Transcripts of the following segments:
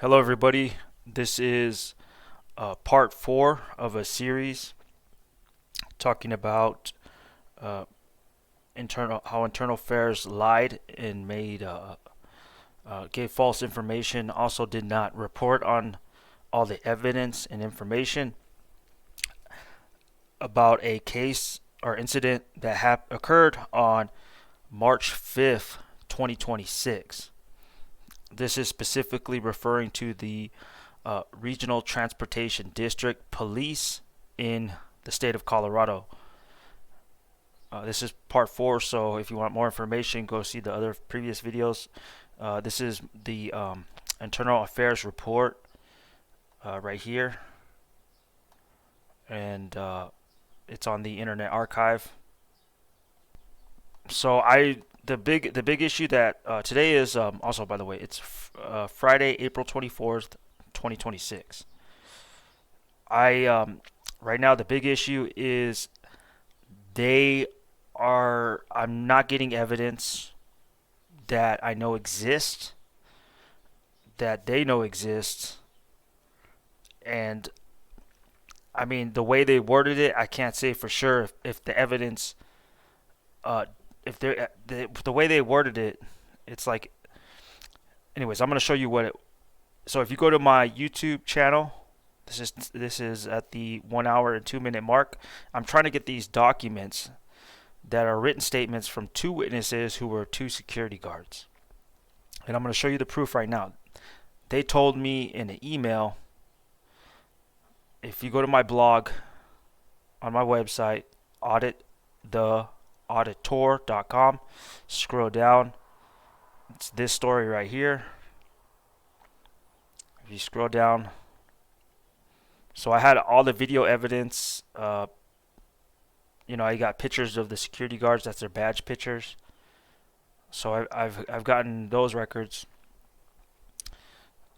Hello, everybody. This is part 4 of a series talking about uh, how internal affairs lied and gave false information. Also, did not report on all the evidence and information about a case or incident that occurred on March 5th, 2026. This is specifically referring to the Regional Transportation District Police in the state of Colorado. This is part 4, so if you want more information, go see the other previous videos. This is the Internal Affairs report right here, and it's on the Internet Archive. So the big issue that today is also, by the way, it's Friday, April 24th, 2026. Right now the big issue is I'm not getting evidence that I know exists, that they know exists, and I mean the way they worded it, I can't say for sure if the evidence if the way they worded it, it's like, anyways, I'm going to show you what it. So if you go to my YouTube channel, this is at the 1 hour and 2 minute mark. I'm trying to get these documents that are written statements from 2 witnesses who were 2 security guards, and I'm going to show you the proof right now. They told me in an email. If you go to my blog on my website, auditor.com, scroll down, it's this story right here. If you scroll down, so I had all the video evidence. I got pictures of the security guards. That's their badge pictures. So I've gotten those records.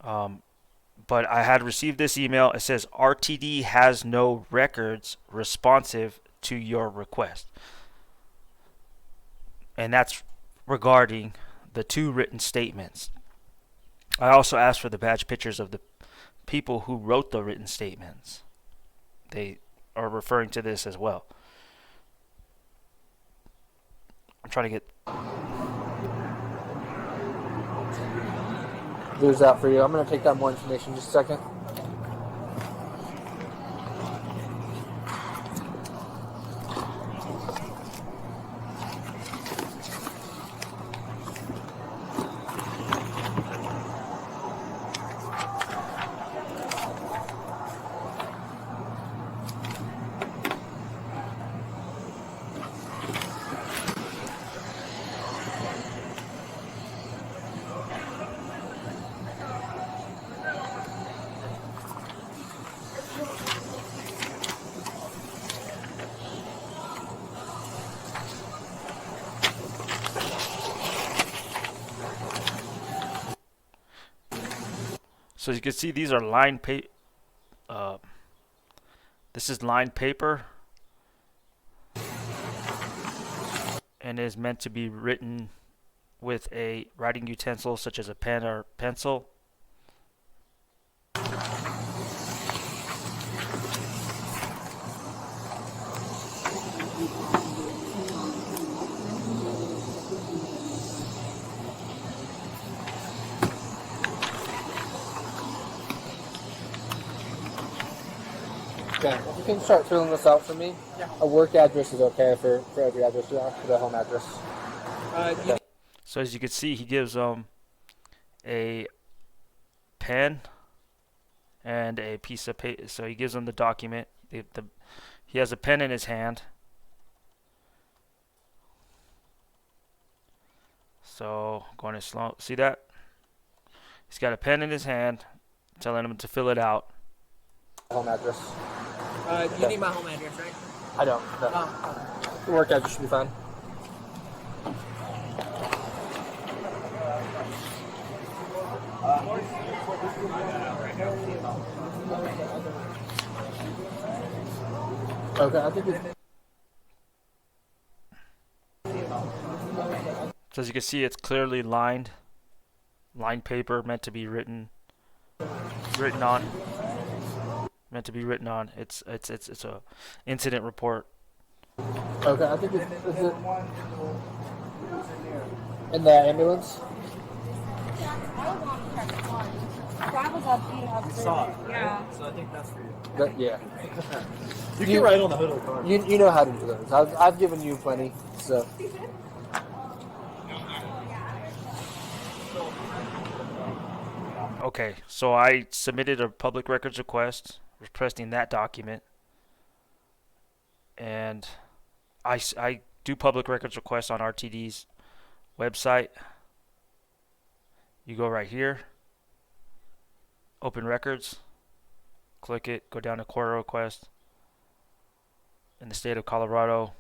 But I had received this email. It says RTD has no records responsive to your request. And that's regarding the 2 written statements. I also asked for the badge pictures of the people who wrote the written statements. They are referring to this as well. I'm trying to get. There's that for you. I'm going to take down more information in just a second. So you can see these are lined paper. This is lined paper, and is meant to be written with a writing utensil such as a pen or pencil. Okay, if you can start filling this out for me. Yeah. A work address is okay for every address, yeah, for the home address. Okay. So as you can see, he gives a pen and a piece of paper. So he gives them the document. He has a pen in his hand. So going to slow. See that? He's got a pen in his hand, telling him to fill it out. Home address. You need my home address, right? I don't. No. Oh. The work address should be fine. Okay, I think it's. So as you can see, it's clearly lined paper, meant to be written written on. Meant to be written on. It's a incident report. Okay, I think it's in the ambulance. That was up. You saw it, right? Yeah. So I think that's for you. Yeah. You can write on the hood of the car. You know how to do those. I've given you plenty, so. Okay, so I submitted a public records request requesting that document, and I do public records requests on RTD's website. You go right here, open records, click it, go down to CORA request. In the state of Colorado,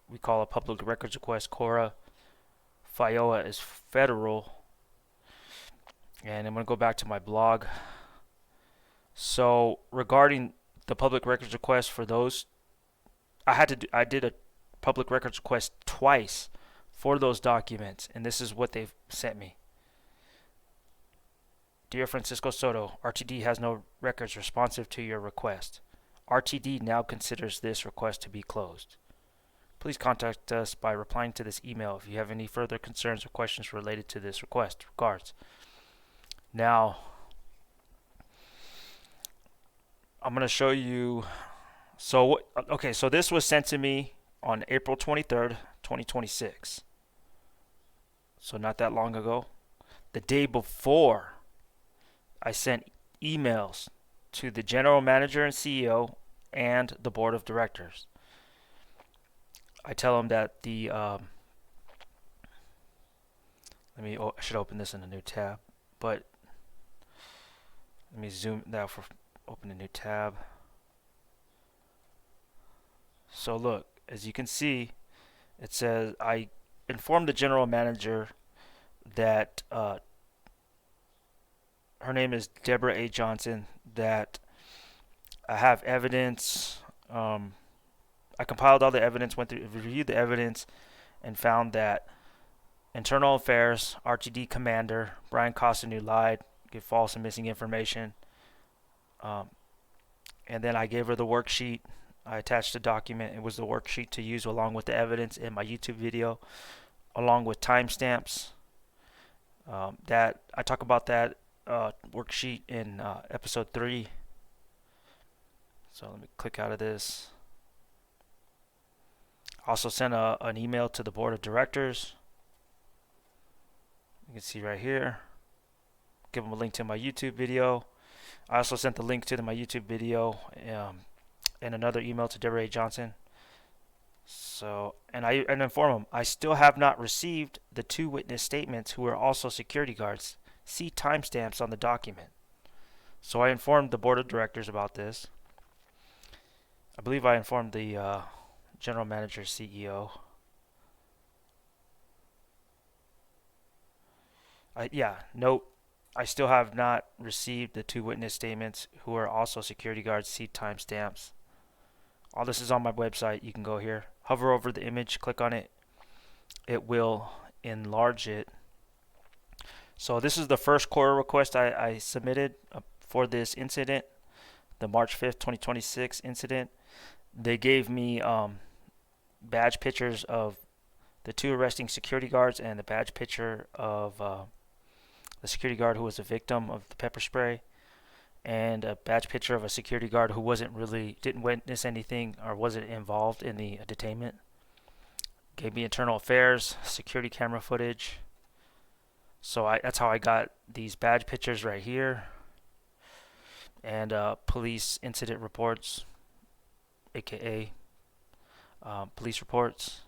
we call a public records request CORA. FIOA is federal. And I'm going to go back to my blog. So regarding the public records request for those, I did a public records request twice for those documents, and this is what they've sent me. Dear Francisco Soto, RTD has no records responsive to your request. RTD now considers this request to be closed. Please contact us by replying to this email if you have any further concerns or questions related to this request. Regards. Now, I'm going to show you. So this was sent to me on April 23rd, 2026. So not that long ago. The day before, I sent emails to the general manager and CEO and the board of directors. I tell them that I should open this in a new tab, but let me zoom now for open a new tab. So look, as you can see, it says I informed the general manager that her name is Deborah A. Johnson, that I have evidence. I compiled all the evidence, reviewed the evidence, and found that Internal Affairs RTD Commander Brian Cousineau lied, gave false and missing information. And then I gave her the worksheet. I attached a document. It was the worksheet to use along with the evidence in my YouTube video, along with timestamps. That I talk about that worksheet in episode 3. So let me click out of this. Also sent an email to the board of directors. You can see right here. Give them a link to my YouTube video. I also sent the link to my YouTube video and another email to Deborah A. Johnson. So, and inform them I still have not received the 2 witness statements who are also security guards. See timestamps on the document. So I informed the board of directors about this. I believe I informed the general manager, CEO. Note, I still have not received the 2 witness statements who are also security guards. See timestamps. All this is on my website. You can go here, hover over the image, click on it. It will enlarge it. So this is the first CORA request I submitted for this incident, the March 5th, 2026 incident. They gave me badge pictures of the 2 arresting security guards and the badge picture of the security guard who was a victim of the pepper spray, and a badge picture of a security guard who didn't witness anything or wasn't involved in the detainment. Gave me internal affairs, security camera footage. So that's how I got these badge pictures right here, and police incident reports, aka police reports.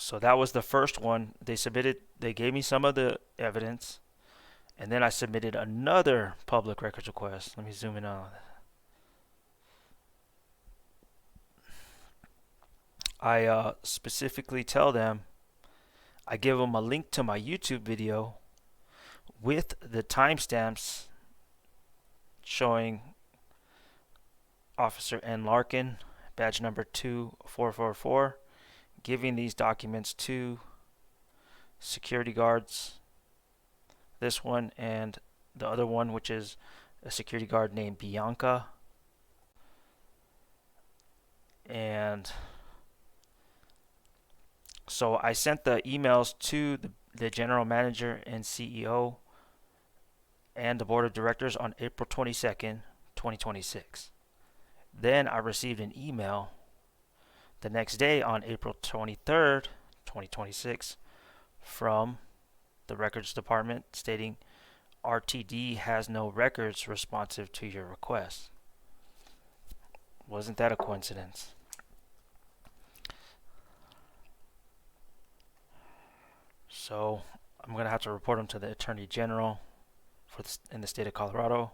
So that was the first one they submitted. They gave me some of the evidence, and then I submitted another public records request. Let me zoom in on that. I specifically tell them, I give them a link to my YouTube video with the timestamps showing Officer N. Larkin, badge number 2444, giving these documents to security guards this one, and the other one, which is a security guard named Bianca. And so I sent the emails to the general manager and CEO and the board of directors on April 22nd, 2026. Then I received an email the next day on April 23rd, 2026 from the records department stating RTD has no records responsive to your request. Wasn't that a coincidence? So I'm going to have to report them to the Attorney General in the state of Colorado.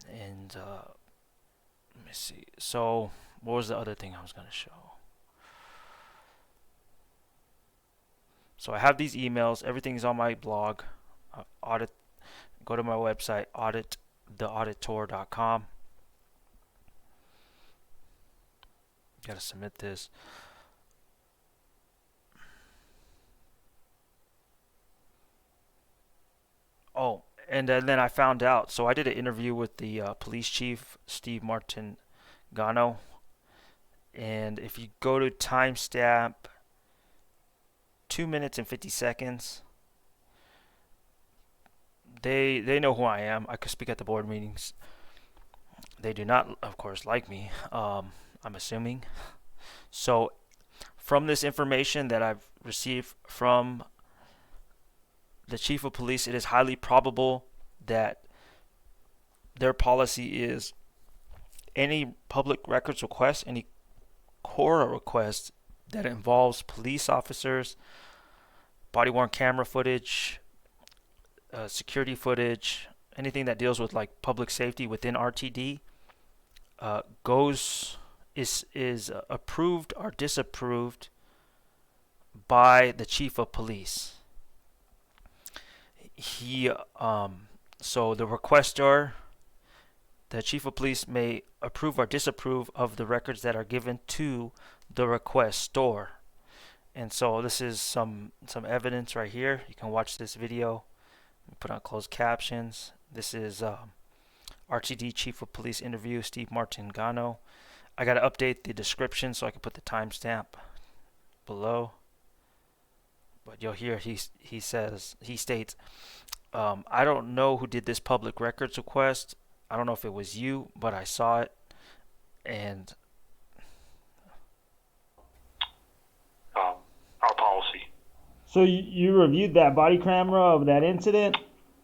And let me see. So what was the other thing I was going to show? So I have these emails. Everything's on my blog. Audit. Go to my website, audittheauditor.com. Got to submit this. Oh, and then I found out. So I did an interview with the police chief, Steve Martingano. And if you go to timestamp 2 minutes and 50 seconds, they know who I am. I could speak at the board meetings. They do not, of course, like me. I'm assuming. So from this information that I've received from the chief of police, it is highly probable that their policy is any public records request, any CORA request that involves police officers, body-worn camera footage, security footage, anything that deals with like public safety within RTD, is approved or disapproved by the chief of police. So the requester, the chief of police, may approve or disapprove of the records that are given to the requestor. And so this is some evidence right here. You can watch this video. Put on closed captions. This is RTD Chief of Police interview, Steve Martingano. I got to update the description so I can put the timestamp below. But you'll hear he states, I don't know who did this public records request. I don't know if it was you, but I saw it. And our policy. So you reviewed that body camera of that incident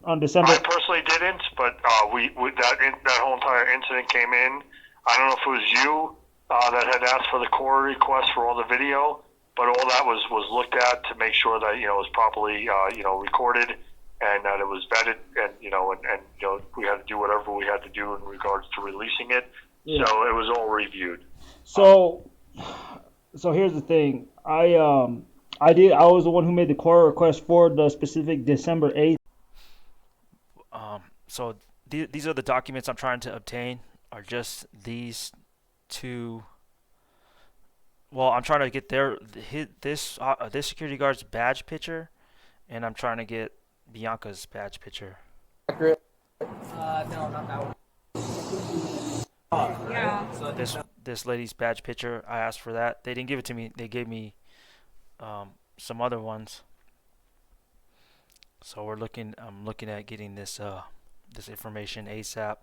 on December? I personally didn't, but that whole entire incident came in. I don't know if it was you that had asked for the CORA request for all the video, but all that was looked at to make sure that it was properly recorded and that it was vetted, and we had to do whatever we had to do in regards to releasing it. Yeah. So it was all reviewed. So here's the thing. I was the one who made the CORA request for the specific December 8th. So these are the documents I'm trying to obtain. Are just these two. Well, I'm trying to get this security guard's badge picture, and I'm trying to get Bianca's badge picture. Accurate. No, not that one. Yeah. So This lady's badge picture. I asked for that. They didn't give it to me. They gave me some other ones. So I'm looking at getting this information ASAP.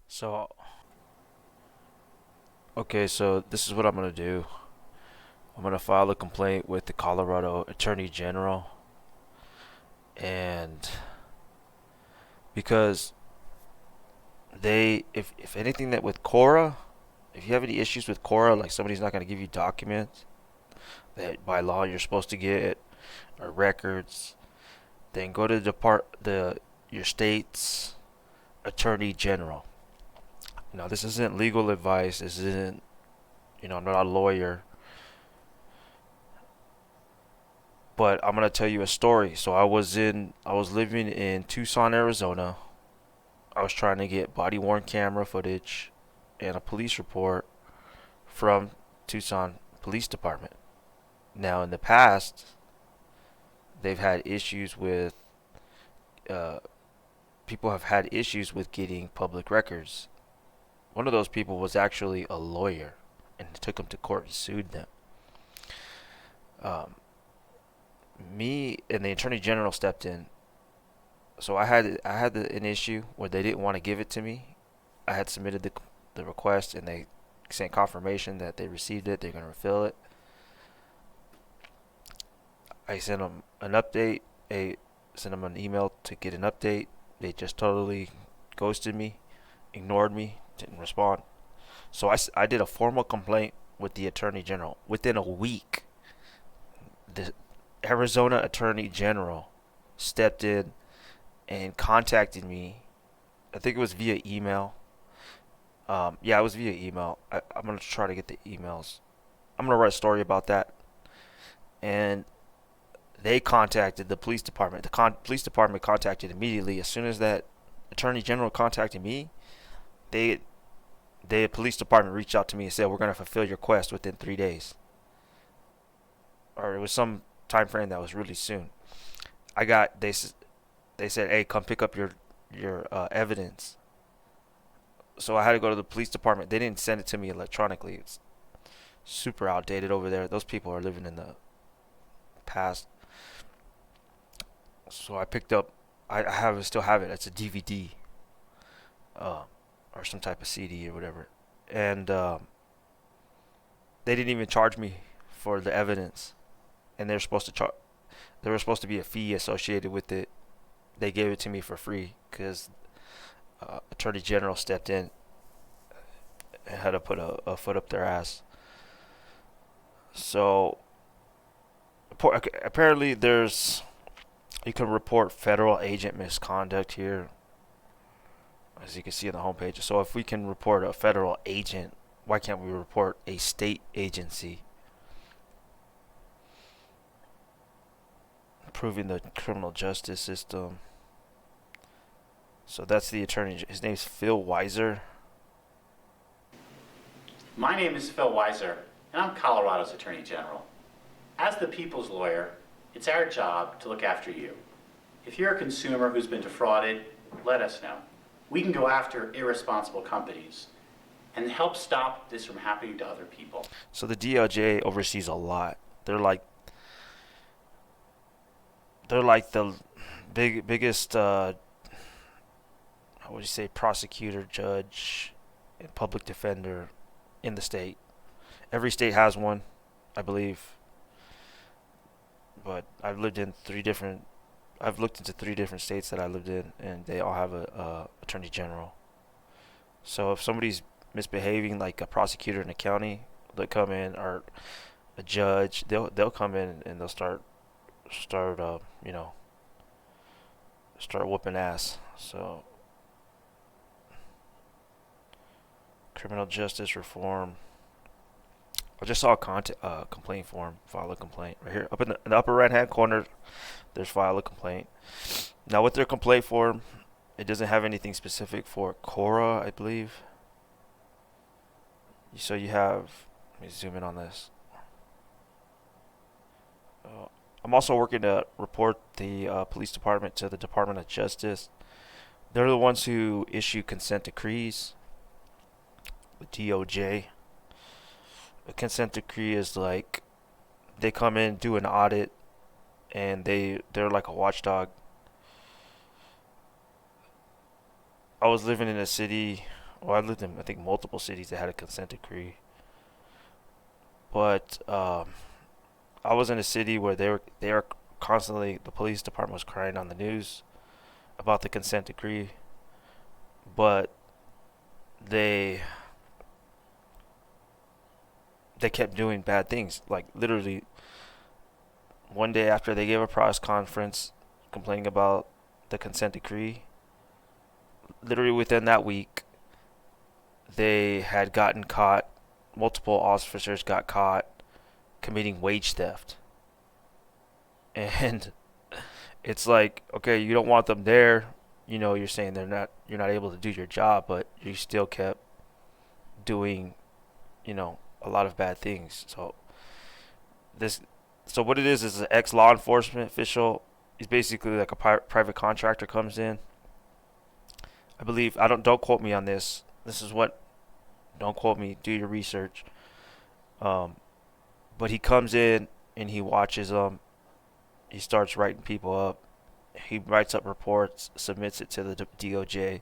So okay, so this is what I'm gonna do. I'm gonna file a complaint with the Colorado Attorney General, and because if anything that with CORA, if you have any issues with CORA, like somebody's not gonna give you documents that by law you're supposed to get or records, then go to your state's Attorney General. Now, this isn't legal advice. This isn't, I'm not a lawyer. But I'm gonna tell you a story. So I was living in Tucson, Arizona. I was trying to get body-worn camera footage and a police report from Tucson Police Department. Now, in the past, they've had issues with uh, people have had issues with getting public records. One of those people was actually a lawyer, and took them to court and sued them. Um, Me and the attorney general stepped in. So I had an issue where they didn't want to give it to me. I had submitted the request, and they sent confirmation that they received it. They're gonna refill it. I sent them an update. Sent them an email to get an update. They just totally ghosted me, ignored me, didn't respond. So I did a formal complaint with the attorney general. Within a week, the Arizona attorney general stepped in and contacted me. I think it was via email. Yeah, it was via email. I'm going to try to get the emails. I'm going to write a story about that. And they contacted the police department. The police department contacted immediately. As soon as that attorney general contacted me, the police department reached out to me and said, we're going to fulfill your request within 3 days. Or it was some time frame that was really soon. They said, hey, come pick up your evidence. So I had to go to the police department. They didn't send it to me electronically. It's super outdated over there. Those people are living in the past. So I picked up. Still have it. It's a DVD, or some type of CD or whatever. And they didn't even charge me for the evidence. And they're supposed to there was supposed to be a fee associated with it. They gave it to me for free because Attorney General stepped in and had to put a foot up their ass. So apparently you can report federal agent misconduct here, as you can see on the homepage. So if we can report a federal agent, why can't we report a state agency? Improving the criminal justice system. So that's the attorney. His name's Phil Weiser. My name is Phil Weiser, and I'm Colorado's Attorney General. As the people's lawyer, it's our job to look after you. If you're a consumer who's been defrauded, let us know. We can go after irresponsible companies and help stop this from happening to other people. So the DOJ oversees a lot. They're like the biggest what would you say, prosecutor, judge, and public defender in the state. Every state has one, I believe. But I've looked into 3 different states that I lived in, and they all have a attorney general. So if somebody's misbehaving, like a prosecutor in a county, they'll come in, or a judge, they'll come in and they'll start whooping ass. So criminal justice reform. I just saw a complaint form. File a complaint right here, up in the upper right hand corner. There's file a complaint. Now with their complaint form, it doesn't have anything specific for CORA, I believe. So you have. Let me zoom in on this. I'm also working to report the police department to the Department of Justice. They're the ones who issue consent decrees. The DOJ. A consent decree is like they come in, do an audit, and they're like a watchdog. I was living in a city. Well, I lived in, I think, multiple cities that had a consent decree. But I was in a city where they were constantly, the police department was crying on the news about the consent decree, but they kept doing bad things. Like literally, one day after they gave a press conference complaining about the consent decree, literally within that week, they had gotten caught. Multiple officers got caught committing wage theft. And it's like, okay, you don't want them there. You know, you're saying you're not able to do your job, but you still kept doing, a lot of bad things. So this So what it is an ex law enforcement official. He's basically like a private contractor comes in. I believe don't quote me on this. This is what don't quote me. Do your research. But he comes in and he watches them. He starts writing people up. He writes up reports, submits it to the DOJ.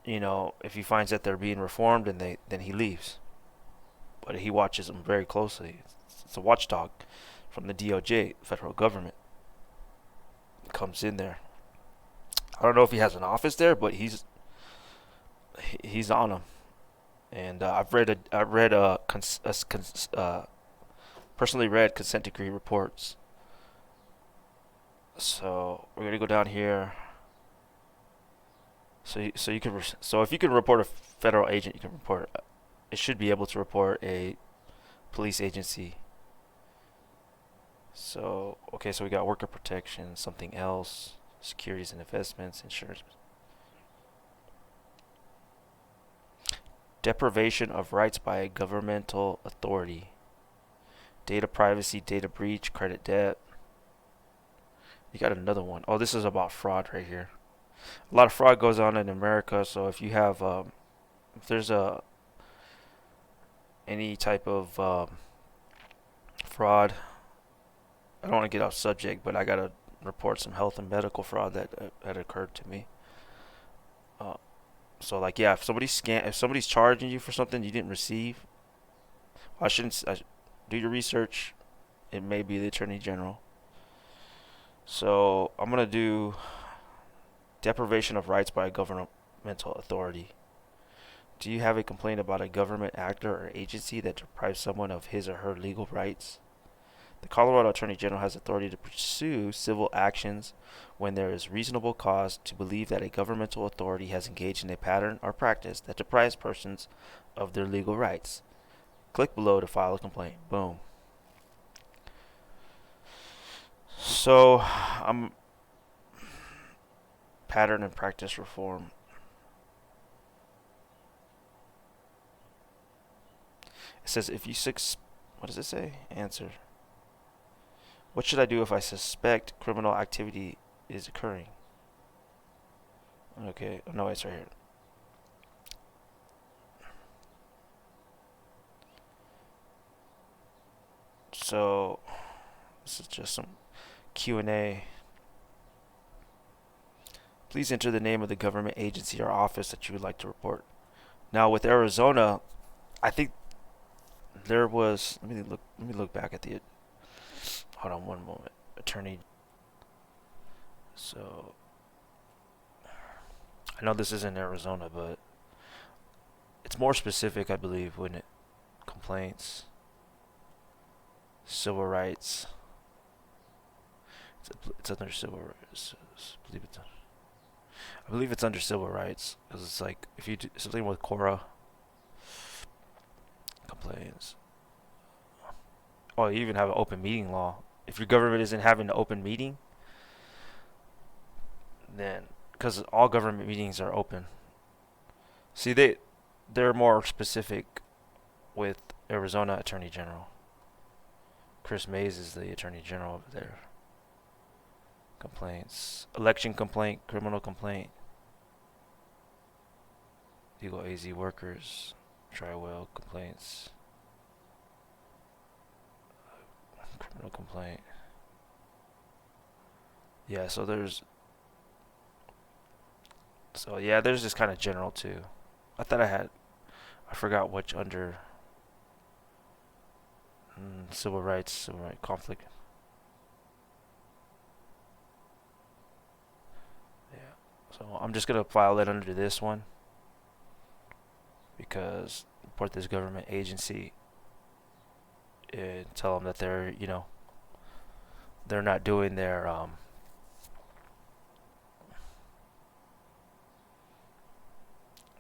You know, if he finds that they're being reformed, and then he leaves. But he watches them very closely. It's a watchdog from the DOJ, federal government. Comes in there. I don't know if he has an office there, but he's on them. And personally read consent decree reports. So we're gonna go down here. So if you can report a federal agent, you can report. It should be able to report a police agency. So okay, so we got worker protection, something else, securities and investments, insurance. Deprivation of rights by a governmental authority. Data privacy, data breach, credit debt. You got another one. Oh, this is about fraud right here. A lot of fraud goes on in America, so if you have if there's any type of fraud, I don't want to get off subject, but I gotta report some health and medical fraud that had occurred to me. So like, yeah, if somebody's charging you for something you didn't receive, do your research. It may be the Attorney General. So I'm gonna do deprivation of rights by a governmental authority. Do you have a complaint about a government actor or agency that deprives someone of his or her legal rights? The Colorado Attorney General has authority to pursue civil actions when there is reasonable cause to believe that a governmental authority has engaged in a pattern or practice that deprives persons of their legal rights. Click below to file a complaint. Boom. So, pattern and practice reform. It says if you what does it say? Answer. What should I do if I suspect criminal activity is occurring? Okay, oh, no, it's right here. So, this is just some Q&A. Please enter the name of the government agency or office that you would like to report. Now, with Arizona, I think there was. Let me look back at the. Hold on one moment. Attorney. So, I know this is in Arizona, but it's more specific, I believe, wouldn't it? Complaints, civil rights. It's under civil rights. I believe it's under civil rights because it's like if you do something with CORA. Complaints. Oh, you even have an open meeting law. If your government isn't having an open meeting, then because all government meetings are open. See, they're more specific with Arizona Attorney General. Chris Mays is the Attorney General over there. Complaints, election complaint, criminal complaint, legal AZ workers, trial complaints. Criminal complaint. Yeah, so there's just kind of general too. I forgot which under civil rights conflict. Yeah, so I'm just gonna file it under this one because report this government agency and tell them that they're not doing their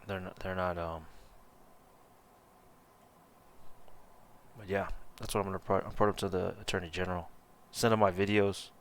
they're not but yeah, that's what I'm gonna report them to the Attorney General. Send them my videos.